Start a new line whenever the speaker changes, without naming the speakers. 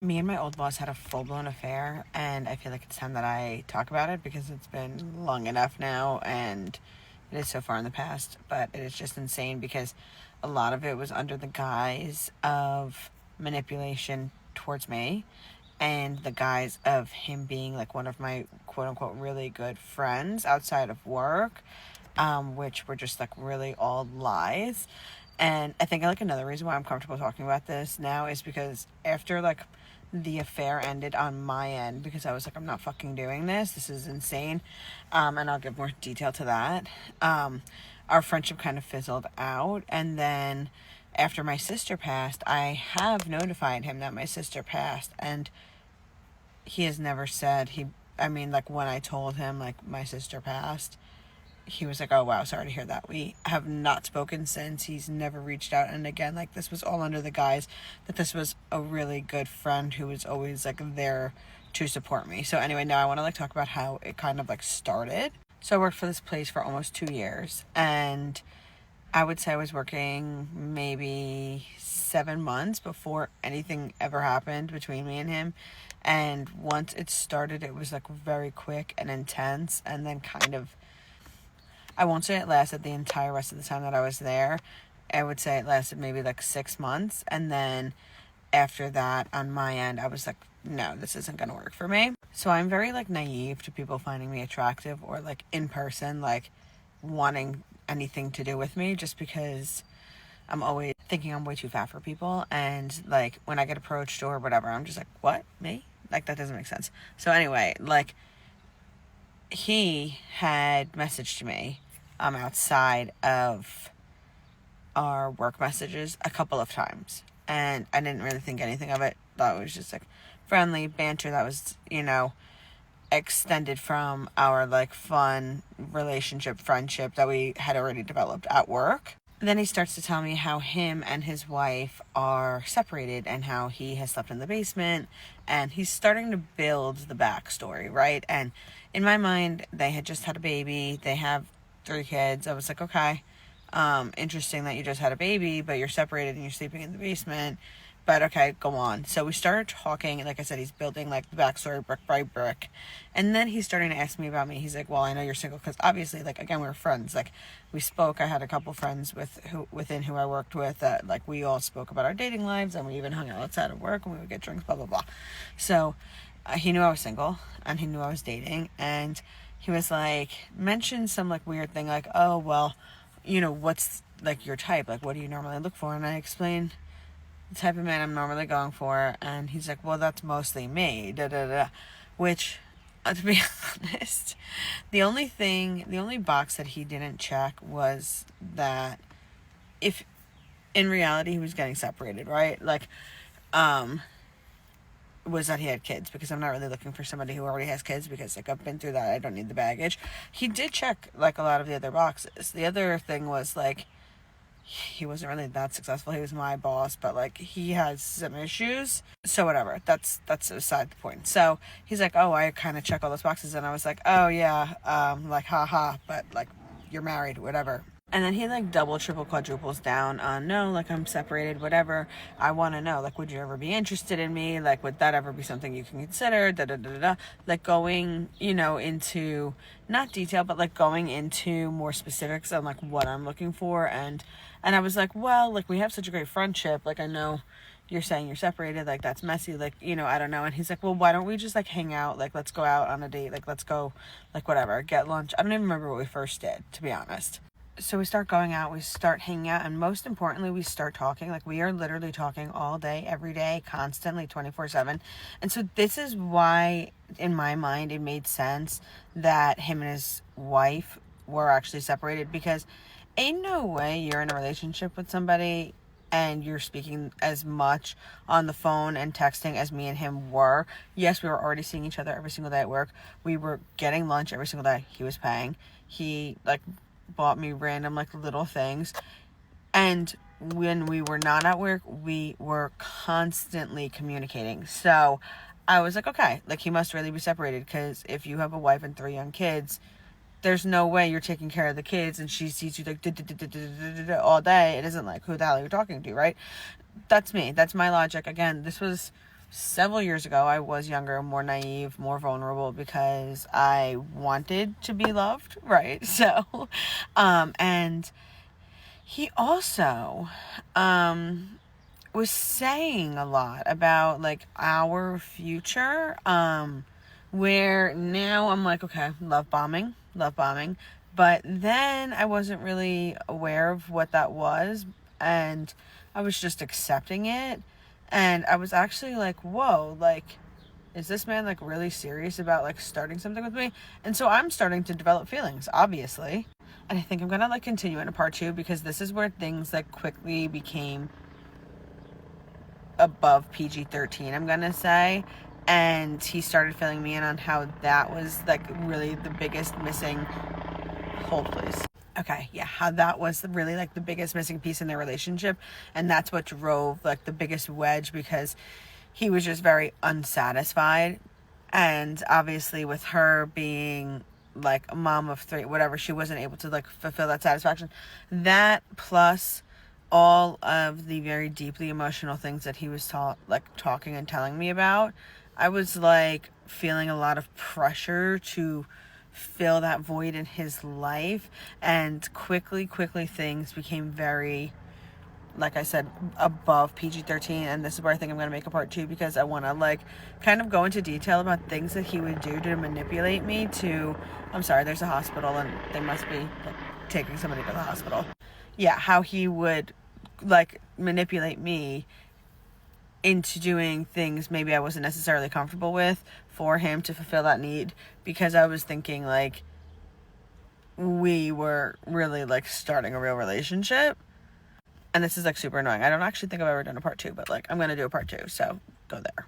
Me and my old boss had a full-blown affair, and I feel like it's time that I talk about it because it's been long enough now and it is so far in the past. But it is just insane because a lot of it was under the guise of manipulation towards me and the guise of him being like one of my quote-unquote really good friends outside of work, which were just like really all lies. And I think like another reason why I'm comfortable talking about this now is because after like the affair ended on my end, because I was like, I'm not fucking doing this. This is insane. And I'll give more detail to that. Our friendship kind of fizzled out. And then after my sister passed, I have notified him that my sister passed. And he has never said I mean, like when I told him like my sister passed, he was like, oh wow, sorry to hear that. We have not spoken since. He's never reached out. And again, like this was all under the guise that this was a really good friend who was always like there to support me. So anyway, now I want to like talk about how it kind of like started. So I worked for this place for almost 2 years, and I would say I was working maybe 7 months before anything ever happened between me and him. And once it started, it was like very quick and intense, and then kind of, I won't say it lasted the entire rest of the time that I was there. I would say it lasted maybe like 6 months. And then after that, on my end, I was like, no, this isn't going to work for me. So I'm very like naive to people finding me attractive or like in person, like wanting anything to do with me, just because I'm always thinking I'm way too fat for people. And like when I get approached or whatever, I'm just like, what? Me? Like that doesn't make sense. So anyway, like he had messaged me outside of our work messages a couple of times, and I didn't really think anything of it. Thought it was just like friendly banter that was, extended from our like fun relationship friendship that we had already developed at work. Then he starts to tell me how him and his wife are separated and how he has slept in the basement, and he's starting to build the backstory, right? And in my mind, they had just had a baby. They have 3 kids. I was like, okay, interesting that you just had a baby, but you're separated and you're sleeping in the basement. But okay, go on. So we started talking, and like I said, he's building like the backstory brick by brick. And then he's starting to ask me about me. He's like, well, I know you're single, because obviously, like, again, we were friends. Like, we spoke. I had a couple friends within who I worked with that, like, we all spoke about our dating lives, and we even hung out outside of work, and we would get drinks, blah, blah, blah. So he knew I was single, and he knew I was dating, and he was like, mentioned some like weird thing, like, oh, well, what's like your type? Like, what do you normally look for? And I explained the type of man I'm normally going for, and he's like, well, that's mostly me, da da da. Which, to be honest, the only box that he didn't check was that if in reality he was getting separated, right? Like, was that he had kids, because I'm not really looking for somebody who already has kids, because like I've been through that. I don't need the baggage. He did check like a lot of the other boxes. The other thing was like, he wasn't really that successful. He was my boss, but like he has some issues. So whatever. That's aside the point. So he's like, oh, I kind of check all those boxes, and I was like, oh yeah, like haha, but like you're married, whatever. And then he like double, triple, quadruples down on, no, like I'm separated, whatever. I want to know, like, would you ever be interested in me? Like, would that ever be something you can consider? Da da da da. Like going, into not detail, but like going into more specifics on like what I'm looking for. And I was like, well, like we have such a great friendship. Like I know you're saying you're separated, like that's messy, like, I don't know. And he's like, well, why don't we just like hang out? Like, let's go out on a date. Like, let's go, like whatever, get lunch. I don't even remember what we first did, to be honest. So we start going out, we start hanging out, and most importantly, we start talking. Like, we are literally talking all day, every day, constantly, 24/7. And so this is why, in my mind, it made sense that him and his wife were actually separated, because ain't no way you're in a relationship with somebody and you're speaking as much on the phone and texting as me and him were. Yes, we were already seeing each other every single day at work. We were getting lunch every single day. He was paying. He, like, bought me random like little things, and when we were not at work, we were constantly communicating. So I was like, okay, like he must really be separated, because if you have a wife and 3 young kids, there's no way you're taking care of the kids and she sees you like all day. It isn't like, who the hell are you talking to, right? That's me. That's my logic. Again, this was several years ago, I was younger, more naive, more vulnerable because I wanted to be loved, right? So, and he also, was saying a lot about like our future, where now I'm like, okay, love bombing. But then I wasn't really aware of what that was, and I was just accepting it. And I was actually like, whoa, like, is this man like really serious about like starting something with me? And so I'm starting to develop feelings, obviously. And I think I'm gonna like continue in a part 2 because this is where things like quickly became above PG-13, I'm gonna say. And he started filling me in on how that was like really the biggest missing. Hold, please. Okay, yeah, how that was really like the biggest missing piece in their relationship, and that's what drove like the biggest wedge, because he was just very unsatisfied. And obviously with her being like a mom of 3, whatever, she wasn't able to like fulfill that satisfaction. That plus all of the very deeply emotional things that he was talking and telling me about, I was like feeling a lot of pressure to fill that void in his life. And quickly things became very, like I said, above PG-13. And this is where I think I'm going to make a part 2, because I want to like kind of go into detail about things that he would do to manipulate me to, I'm sorry, there's a hospital and they must be like taking somebody to the hospital. Yeah, how he would like manipulate me into doing things maybe I wasn't necessarily comfortable with for him to fulfill that need, because I was thinking like we were really like starting a real relationship. And this is like super annoying. I don't actually think I've ever done a part 2, but like I'm gonna do a part 2, so go there.